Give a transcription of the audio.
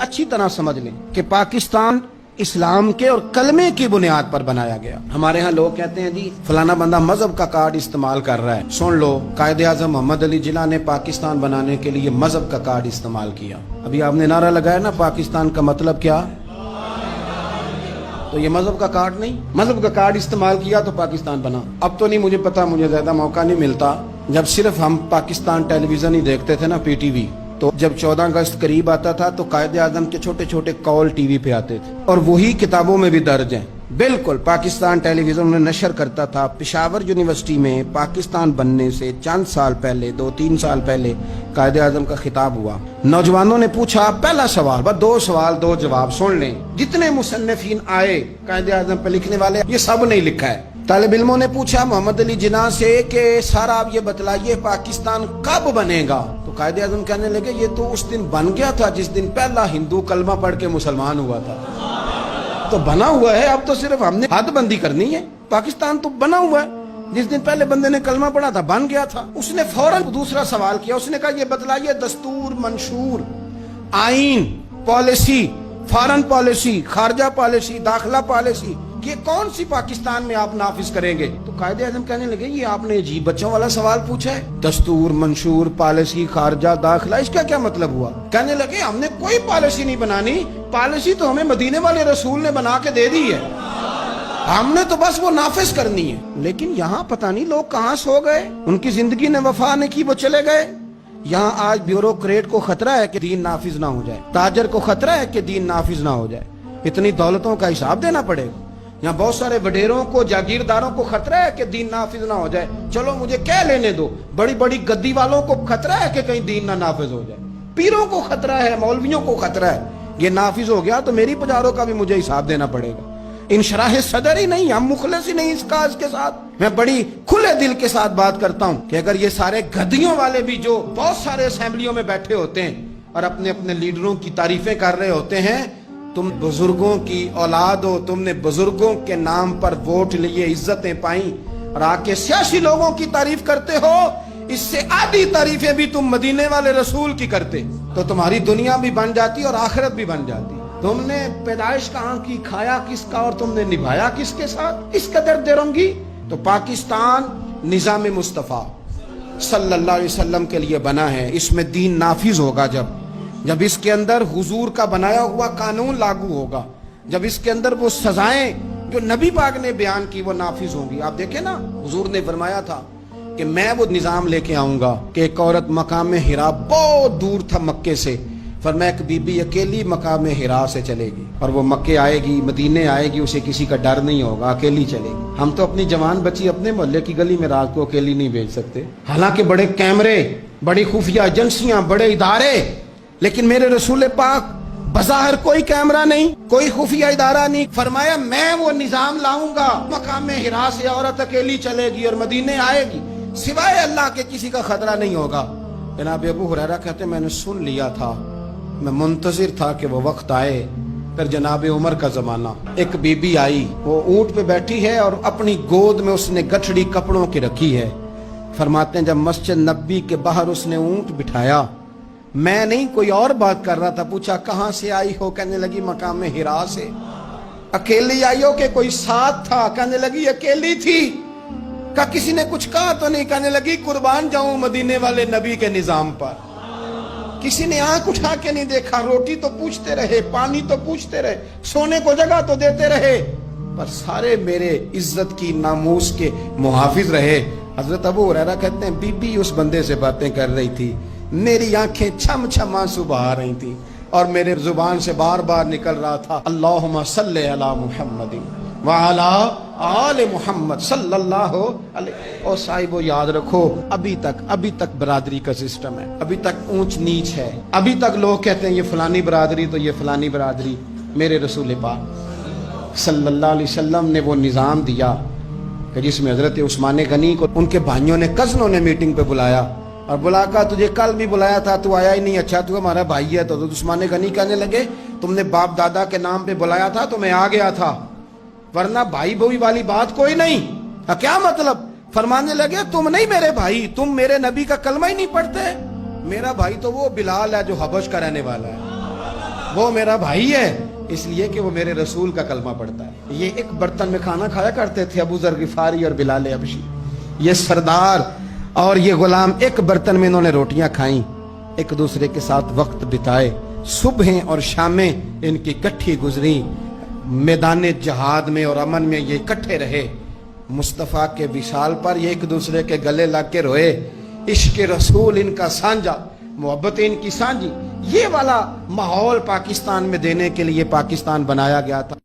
अच्छी तरह समझ लें कि पाकिस्तान इस्लाम के और कलमे की बुनियाद पर बनाया गया। हमारे यहाँ लोग कहते हैं जी फलाना बंदा मजहब का कार्ड इस्तेमाल कर रहा है। सुन लो, कायदे आजम मोहम्मद अली जिन्ना ने पाकिस्तान बनाने के लिए मजहब का कार्ड इस्तेमाल किया। अभी आपने नारा लगाया ना, पाकिस्तान का मतलब क्या? तो ये मजहब का कार्ड नहीं, मजहब का कार्ड इस्तेमाल किया तो पाकिस्तान बना। अब तो नहीं मुझे पता, मुझे ज्यादा मौका नहीं मिलता। जब सिर्फ हम पाकिस्तान टेलीविजन ही देखते थे ना, PTV, तो जब 14 अगस्त करीब आता था तो कायदे आजम के छोटे छोटे कॉल टीवी पे आते थे और वही किताबों में भी दर्ज हैं। बिल्कुल पाकिस्तान टेलीविजन में नशर करता था। पेशावर यूनिवर्सिटी में पाकिस्तान बनने से चंद साल पहले, 2-3 साल पहले कायदे आजम का खिताब हुआ। नौजवानों ने पूछा, पहला सवाल, बस 2 सवाल 2 जवाब सुन लें। जितने मुसन्निफीन आए कायदे आजम पे लिखने वाले, ये सब ने लिखा है। तालिब इल्मों ने पूछा मोहम्मद अली जिन्ना से कि सर आप ये बतलाइए पाकिस्तान कब बनेगा? तो कायदे आजम कहने लगे ये तो उस दिन बन गया था जिस दिन पहला हिंदू कलमा पढ़ के मुसलमान हुआ था। तो बना हुआ है, अब तो सिर्फ हमने हदबंदी करनी है। पाकिस्तान तो बना हुआ है, जिस दिन पहले बंदे ने कलमा पढ़ा था बन गया था। उसने फौरन दूसरा सवाल किया, उसने कहा ये बतलाइए दस्तूर, मंशूर, आईन, पॉलिसी, फॉरेन पॉलिसी, खारजा पॉलिसी, दाखिला पॉलिसी, ये कौन सी पाकिस्तान में आप नाफिज करेंगे? तो कायदे आजम कहने लगे ये आपने अजीब बच्चों वाला सवाल पूछा है, दस्तूर, मंशूर, पॉलिसी, खारजा, दाखिला, इसका क्या मतलब हुआ? कहने लगे हमने कोई पॉलिसी नहीं बनानी, पॉलिसी तो हमें मदीने वाले रसूल ने बना के दे दी है, हमने तो बस वो नाफिज करनी है। लेकिन यहाँ पता नहीं लोग कहाँ सो गए, उनकी जिंदगी ने वफा ने की, वो चले गए। यहाँ आज ब्यूरोक्रेट को खतरा है कि दीन नाफिज ना हो जाए, ताजर को खतरा है कि दीन नाफिज ना हो जाए, इतनी दौलतों का हिसाब देना पड़ेगा। यहाँ बहुत सारे वडेरों को, जागीरदारों को खतरा है कि दीन नाफिज ना हो जाए, चलो मुझे क्या लेने दो। बड़ी बड़ी गद्दी वालों को खतरा है कि कहीं दीन ना नाफिज हो जाए, पीरों को खतरा है, मौलवियों को खतरा है, ये नाफिज हो गया तो मेरी पजारों का भी मुझे हिसाब देना पड़ेगा। इंशराह सदर ही नहीं, हम मुखलिस ही नहीं इस काज के साथ। मैं बड़ी खुले दिल के साथ बात करता हूँ कि अगर ये सारे गद्दियों वाले भी जो बहुत सारे असेंबलियों में बैठे होते हैं और अपने अपने लीडरों की तारीफें कर रहे होते हैं, तुम बुजुर्गों की औलाद हो, तुमने बुजुर्गों के नाम पर वोट लिए, इज्जतें पाई और आके सियासी लोगों की तारीफ करते हो, इससे आधी तारीफें भी तुम मदीने वाले रसूल की करते तो तुम्हारी दुनिया भी बन जाती और आखिरत भी बन जाती। तुमने पैदाइश कहाँ की, खाया किसका और तुमने निभाया किसके साथ, इस कदर देरोंगी। तो पाकिस्तान निजाम मुस्तफा सल्लल्लाहु अलैहि वसल्लम के लिए बना है, इसमें दीन नाफिज होगा जब इसके अंदर हुजूर का बनाया हुआ कानून लागू होगा, जब इसके अंदर वो सजाएं जो नबी पाक ने बयान की वो नाफिज होंगी। आप देखें ना, हुजूर ने फरमाया था कि मैं वो निजाम लेके आऊंगा कि एक औरत मकाम हिरा, बहुत दूर था मक्के से, फरमाया एक बीबी अकेली मकाम हिरा से चलेगी और वो मक्के आएगी, मदीने आएगी, उसे किसी का डर नहीं होगा, अकेली चलेगी। हम तो अपनी जवान बच्ची अपने मोहल्ले की गली में रात को अकेली नहीं भेज सकते, हालांकि बड़े कैमरे, बड़ी खुफिया एजेंसियां, बड़े इदारे, लेकिन मेरे रसूल पाक बज़ाहिर कोई कैमरा नहीं, कोई खुफिया इदारा नहीं। फरमाया मैं वो निजाम लाऊंगा, मकाम हिरा से औरत अकेली चलेगी और मदीने आएगी, सिवाय अल्लाह के किसी का खतरा नहीं होगा। जनाब अबू हुरैरा कहते मैंने सुन लिया था, मैं मुंतजिर था कि वो वक्त आए। फिर जनाब उमर का जमाना, एक बीबी आई, वो ऊंट पे बैठी है और अपनी गोद में उसने गठड़ी कपड़ों की रखी है। फरमाते हैं जब मस्जिद नबी के बाहर उसने ऊंट बिठाया, मैं नहीं कोई और बात कर रहा था, पूछा कहां से आई हो? कहने लगी मकाम हिरा से। अकेली आई हो कि कोई साथ था? कहने लगी अकेली थी। का किसी ने कुछ कहा तो नहीं? कहने लगी कुर्बान जाऊं मदीने वाले नबी के निजाम पर। किसी ने आंख उठा के नहीं देखा, रोटी तो पूछते रहे, पानी तो पूछते रहे, सोने को जगह तो देते रहे, पर सारे मेरे इज्जत की, नामूस के मुहाफिज रहे। हजरत अबू हुरैरा कहते हैं बीबी उस बंदे से बातें कर रही थी, मेरी आंखें छम छम आंसू बहा रही थी और मेरे जुबान से बार बार निकल रहा था अल्लाहुम्मा सल्ले अला मुहम्मदिन व अला आले मुहम्मद सल्लल्लाहु अलैहि। और साहिबो याद रखो, अभी तक बरादरी का सिस्टम है, अभी तक ऊंच नीच है, अभी तक लोग कहते हैं ये फलानी बरादरी तो ये फलानी बरादरी। मेरे रसूल पाक सल्लल्लाहु अलैहि वसल्लम ने वो निज़ाम दिया कि जिसमें हजरत उस्मान गनी को उनके भाइयों ने, कज़नों ने मीटिंग पे बुलाया और बुला कर तुझे कल भी बुलाया था, तू आया ही नहीं, अच्छा तू हमारा भाई है। तो उस्मान गनी कहने लगे तुमने बाप दादा के नाम पे बुलाया था तो मैं आ गया था, वरना भाई भाई वाली बात कोई नहीं। क्या मतलब? फरमाने लगे तुम नहीं मेरे भाई, तुम मेरे नबी का कलमा ही नहीं पढ़ते। मेरा भाई तो वो बिलाल है जो हबश का रहने वाला है। وہ میرا بھائی ہے اس لیے کہ وہ میرے رسول کا کلمہ پڑھتا ہے. یہ ایک برتن میں کھانا کھایا کرتے تھے ابو ذر غفاری اور بلال حبشی. یہ سردار اور یہ غلام ایک برتن میں انہوں نے روٹیاں کھائیں, ایک دوسرے کے ساتھ وقت بتائے, صبحیں اور شامیں ان کی کٹھی گزری, میدان جہاد میں اور امن میں یہ اکٹھے رہے. مصطفیٰ کے وصال پر یہ ایک دوسرے کے گلے لگ کے روئے. عشق رسول ان کا سانجا, محبت ان کی سانجی. یہ والا ماحول پاکستان میں دینے کے لیے پاکستان بنایا گیا تھا.